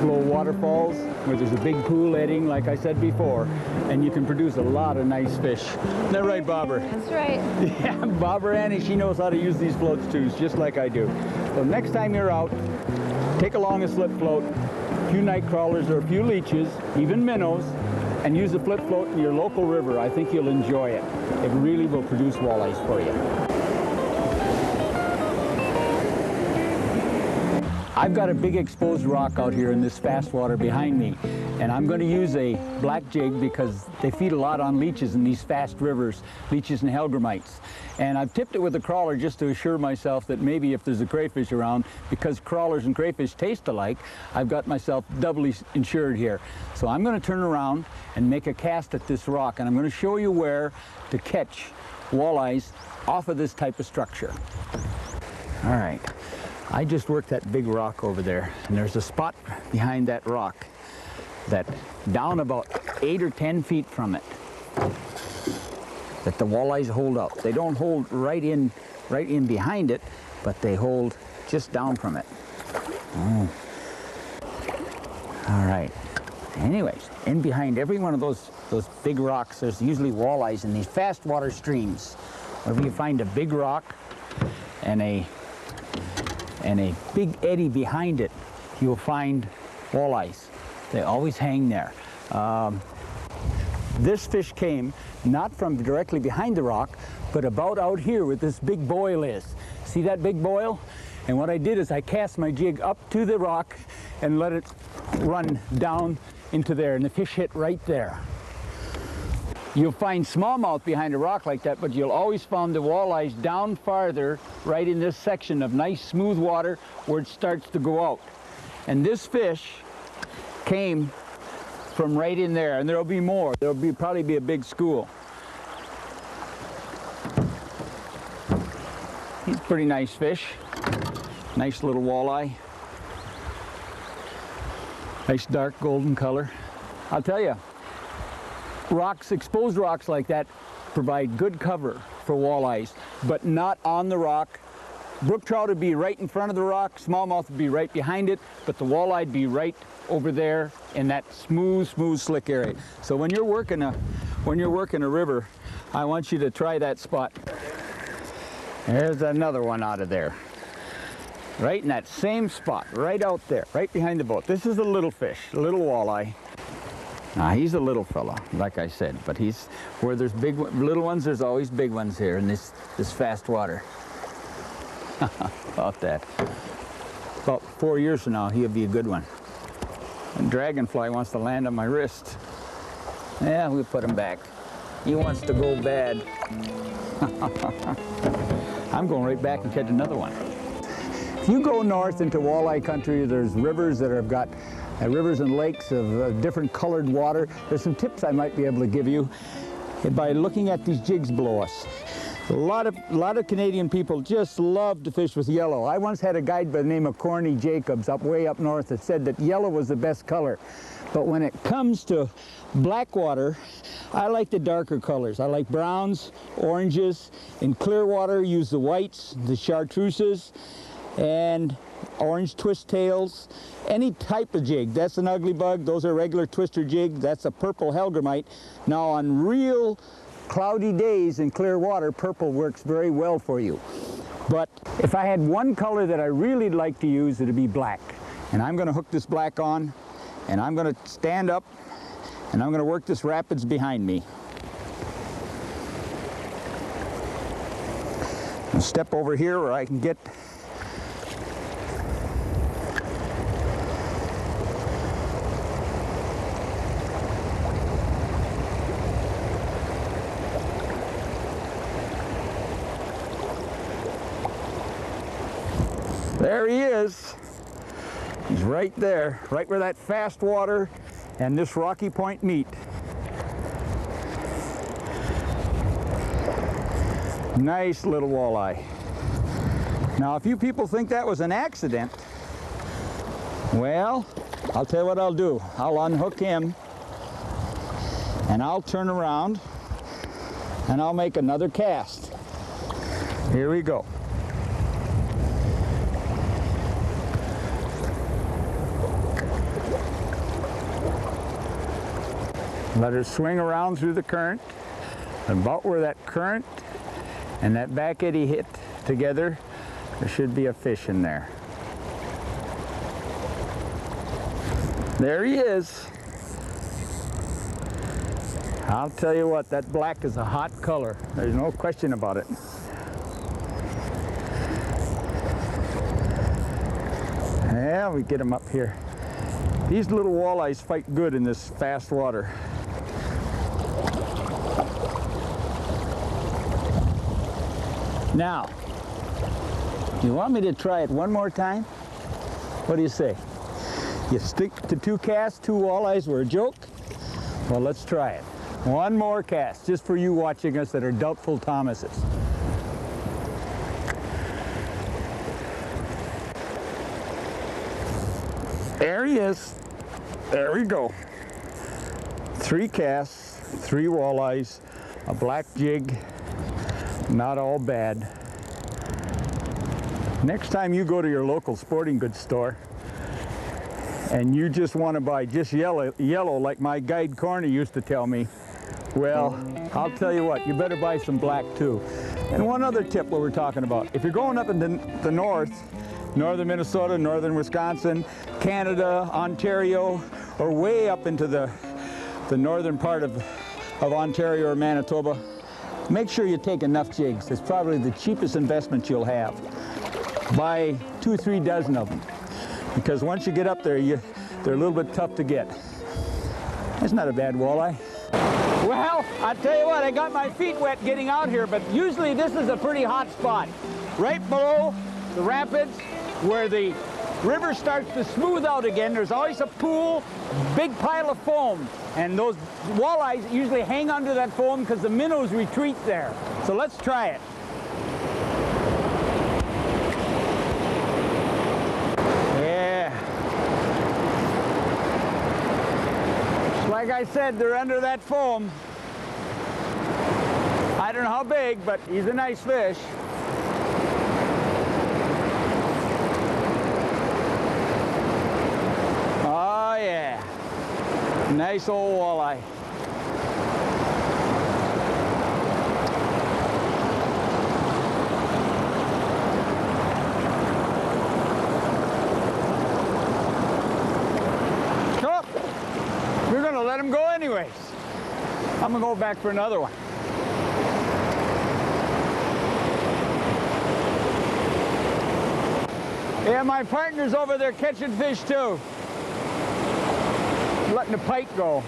D: below waterfalls where there's a big pool eddying, like I said before, and you can produce a lot of nice fish. Isn't that right, Bobber?
C: That's right.
D: Yeah, Bobber Annie, she knows how to use these floats too, just like I do. So next time you're out, take along a slip float, a few night crawlers or a few leeches, even minnows, and use a flip float in your local river. I think you'll enjoy it. It really will produce walleyes for you. I've got a big exposed rock out here in this fast water behind me, and I'm going to use a black jig because they feed a lot on leeches in these fast rivers, leeches and hellgrammites. And I've tipped it with a crawler just to assure myself that maybe if there's a crayfish around, because crawlers and crayfish taste alike, I've got myself doubly insured here. So I'm going to turn around and make a cast at this rock, and I'm going to show you where to catch walleyes off of this type of structure. All right. I just worked that big rock over there, and there's a spot behind that rock that down about 8 or 10 feet from it that the walleyes hold out. They don't hold right in behind it, but they hold just down from it. Oh. All right. Anyways, in behind every one of those big rocks, there's usually walleyes in these fast water streams. Wherever you find a big rock and a big eddy behind it, you'll find walleyes. They always hang there. This fish came not from directly behind the rock, but about out here where this big boil is. See that big boil? And what I did is I cast my jig up to the rock and let it run down into there, and the fish hit right there. You'll find smallmouth behind a rock like that, but you'll always find the walleyes down farther, right in this section of nice smooth water where it starts to go out. And this fish came from right in there, and there'll be more. There'll probably be a big school. He's a pretty nice fish. Nice little walleye. Nice dark golden color. I'll tell you, rocks, exposed rocks like that provide good cover for walleyes, but not on the rock. Brook trout would be right in front of the rock, smallmouth would be right behind it, but the walleye would be right over there in that smooth, slick area. So when you're working a river, I want you to try that spot. There's another one out of there. Right in that same spot, right out there, right behind the boat. This is a little fish, a little walleye. Now, he's a little fella, like I said, but he's where there's little ones, there's always big ones here in this fast water. About that. About 4 years from now, he'll be a good one. A dragonfly wants to land on my wrist. Yeah, we'll put him back. He wants to go bad. I'm going right back and catch another one. If you go north into walleye country, there's rivers that have got rivers and lakes of different colored water. There's some tips I might be able to give you by looking at these jigs below us. A lot of Canadian people just love to fish with yellow. I once had a guide by the name of Corny Jacobs way up north that said that yellow was the best color. But when it comes to black water, I like the darker colors. I like browns, oranges. In clear water, use the whites, the chartreuses, and orange twist tails. Any type of jig. That's an ugly bug. Those are regular twister jig. That's a purple hellgrammite. Now on real cloudy days in clear water, purple works very well for you. But if I had one color that I really like to use, it'd be black. And I'm going to hook this black on, and I'm going to stand up, and I'm going to work this rapids behind me. I'll step over here where I can get there he is. He's right there, right where that fast water and this rocky point meet. Nice little walleye. Now, if you people think that was an accident, well, I'll tell you what I'll do. I'll unhook him, and I'll turn around, and I'll make another cast. Here we go. Let her swing around through the current. About where that current and that back eddy hit together, there should be a fish in there. There he is. I'll tell you what, that black is a hot color. There's no question about it. Yeah, we get him up here. These little walleyes fight good in this fast water. Now, you want me to try it one more time? What do you say? You stick to 2 casts, 2 walleyes were a joke? Well, let's try it. One more cast, just for you watching us that are doubtful Thomases. There he is. There we go. 3 casts, 3 walleyes, a black jig. Not all bad. Next time you go to your local sporting goods store and you just want to buy just yellow like my guide Corny used to tell me, well, I'll tell you what, you better buy some black too. And one other tip what we're talking about, if you're going up in the north, northern Minnesota, northern Wisconsin, Canada, Ontario, or way up into the northern part of Ontario or Manitoba, make sure you take enough jigs. It's probably the cheapest investment you'll have. Buy 2 or 3 dozen of them, because once you get up there, they're a little bit tough to get. That's not a bad walleye. Well, I'll tell you what, I got my feet wet getting out here, but usually this is a pretty hot spot. Right below the rapids, where the river starts to smooth out again, there's always a pool, big pile of foam, and those walleyes usually hang under that foam because the minnows retreat there. So let's try it. Yeah. Just like I said, they're under that foam. I don't know how big, but he's a nice fish. Oh yeah, nice old walleye. Oh, we're gonna let him go anyways. I'm gonna go back for another one. Yeah, my partner's over there catching fish too. Letting the pike go.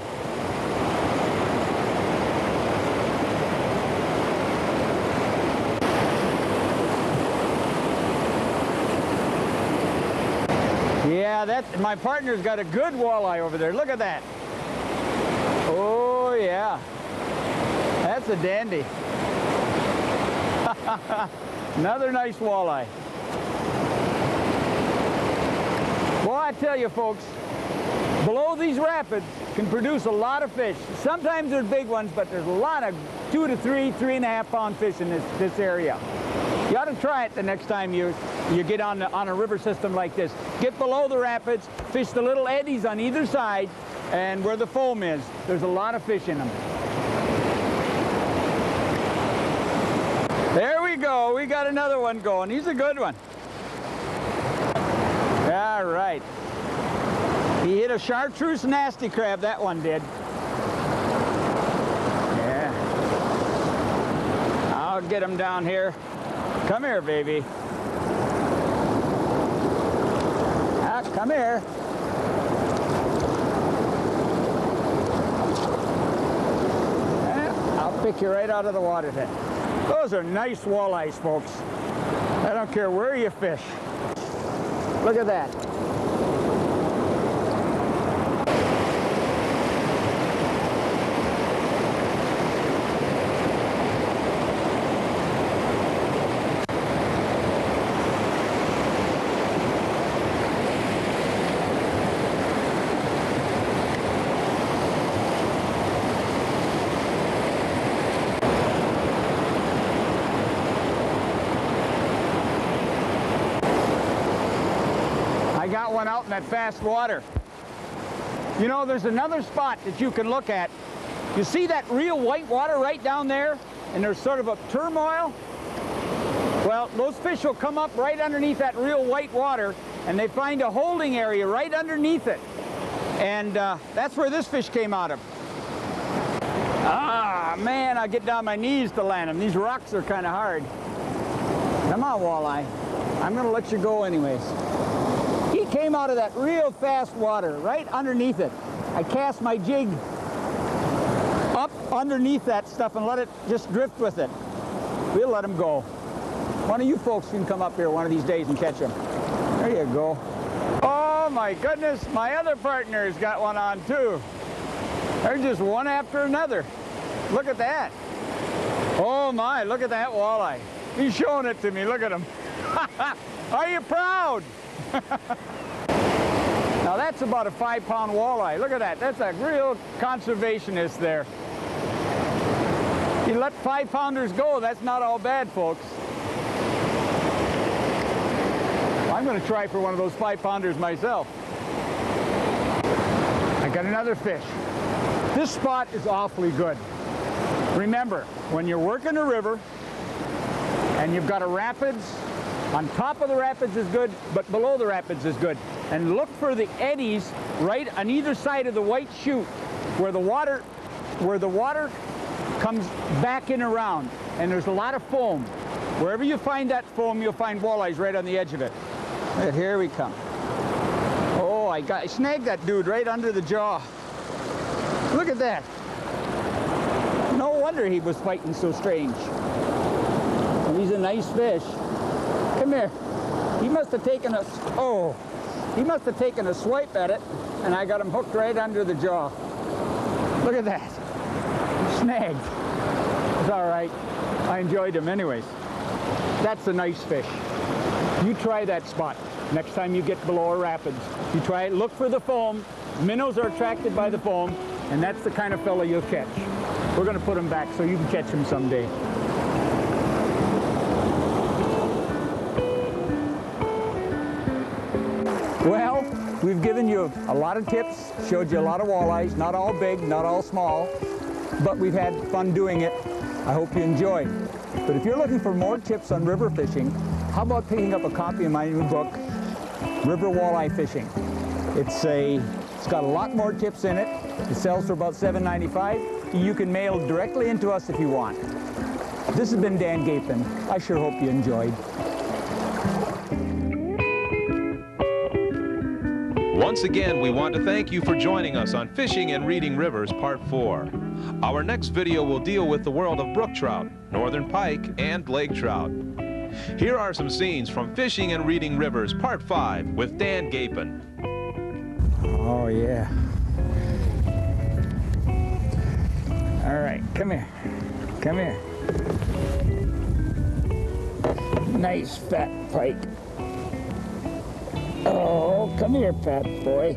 D: Yeah, my partner's got a good walleye over there. Look at that. Oh yeah, that's a dandy. Another nice walleye. Well, I tell you folks, below these rapids can produce a lot of fish. Sometimes they're big ones, but there's a lot of 2 to 3, 3.5 pound fish in this area. You ought to try it the next time you get on a river system like this. Get below the rapids, fish the little eddies on either side, and where the foam is, there's a lot of fish in them. There we go. We got another one going. He's a good one. All right. He hit a chartreuse nasty crab, that one did. Yeah. I'll get him down here. Come here, baby. Ah, come here. I'll pick you right out of the water then. Those are nice walleyes, folks. I don't care where you fish. Look at that. in that fast water. You know, there's another spot that you can look at. You see that real white water right down there? And there's sort of a turmoil? Well, those fish will come up right underneath that real white water, and they find a holding area right underneath it. And that's where this fish came out of. Ah, man, I get down on my knees to land him. These rocks are kind of hard. Come on, walleye. I'm going to let you go anyways. He came out of that real fast water, right underneath it. I cast my jig up underneath that stuff and let it just drift with it. We'll let him go. One of you folks can come up here one of these days and catch him. There you go. Oh my goodness, my other partner's got one on too. They're just one after another. Look at that. Oh my, look at that walleye. He's showing it to me, look at him. Are you proud? Now that's about a 5-pound walleye. Look at that, that's a real conservationist there. You let 5-pounders go, that's not all bad, folks. I'm going to try for one of those 5-pounders myself. I got another fish. This spot is awfully good. Remember, when you're working a river and you've got a rapids, on top of the rapids is good, but below the rapids is good. And look for the eddies right on either side of the white chute where the water comes back in around, and there's a lot of foam. Wherever you find that foam, you'll find walleyes right on the edge of it. And here we come. Oh, I snagged that dude right under the jaw. Look at that. No wonder he was fighting so strange. He's a nice fish. Come here. He must have taken he must have taken a swipe at it, and I got him hooked right under the jaw. Look at that. Snagged. It's all right. I enjoyed him anyways. That's a nice fish. You try that spot next time you get below a rapids. You try it, look for the foam. Minnows are attracted by the foam, and that's the kind of fella you'll catch. We're going to put him back so you can catch him someday. Well, we've given you a lot of tips, showed you a lot of walleyes, not all big, not all small, but we've had fun doing it. I hope you enjoyed. But if you're looking for more tips on river fishing, how about picking up a copy of my new book, River Walleye Fishing? It's got a lot more tips in it. It sells for about $7.95. You can mail directly into us if you want. This has been Dan Gapen. I sure hope you enjoyed.
A: Once again, we want to thank you for joining us on Fishing and Reading Rivers Part 4. Our next video will deal with the world of brook trout, northern pike, and lake trout. Here are some scenes from Fishing and Reading Rivers Part 5 with Dan Gapen.
D: Oh yeah. All right, come here. Come here. Nice fat pike. Oh, come here, fat boy.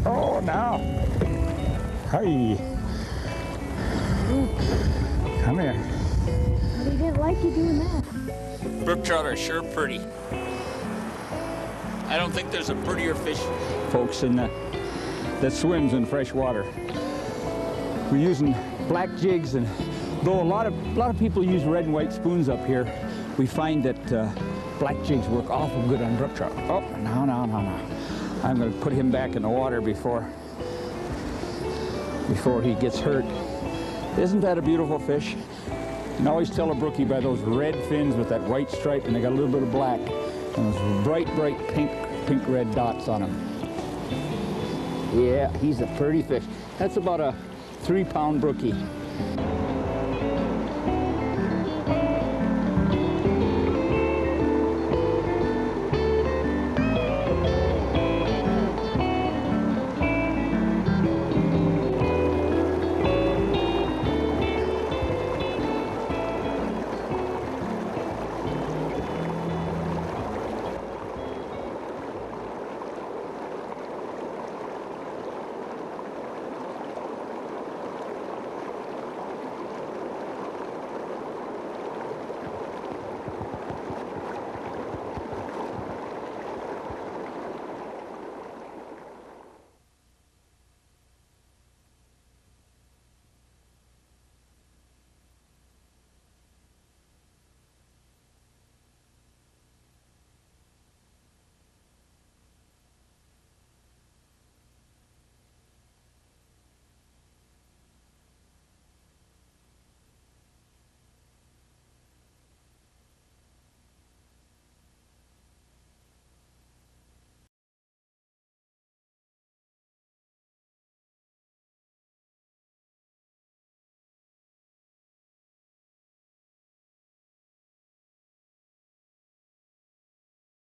D: Oh, now. Hi. Come here.
C: He didn't like you doing that.
B: Brook trout are sure pretty. I don't think there's a prettier fish.
D: Folks that swims in fresh water. We're using black jigs, and though a lot of people use red and white spoons up here, we find that black jigs work awful good on brook trout. Oh, no. I'm going to put him back in the water before he gets hurt. Isn't that a beautiful fish? You can always tell a brookie by those red fins with that white stripe, and they got a little bit of black, and those bright pink-red dots on him. Yeah, he's a pretty fish. That's about a 3-pound brookie.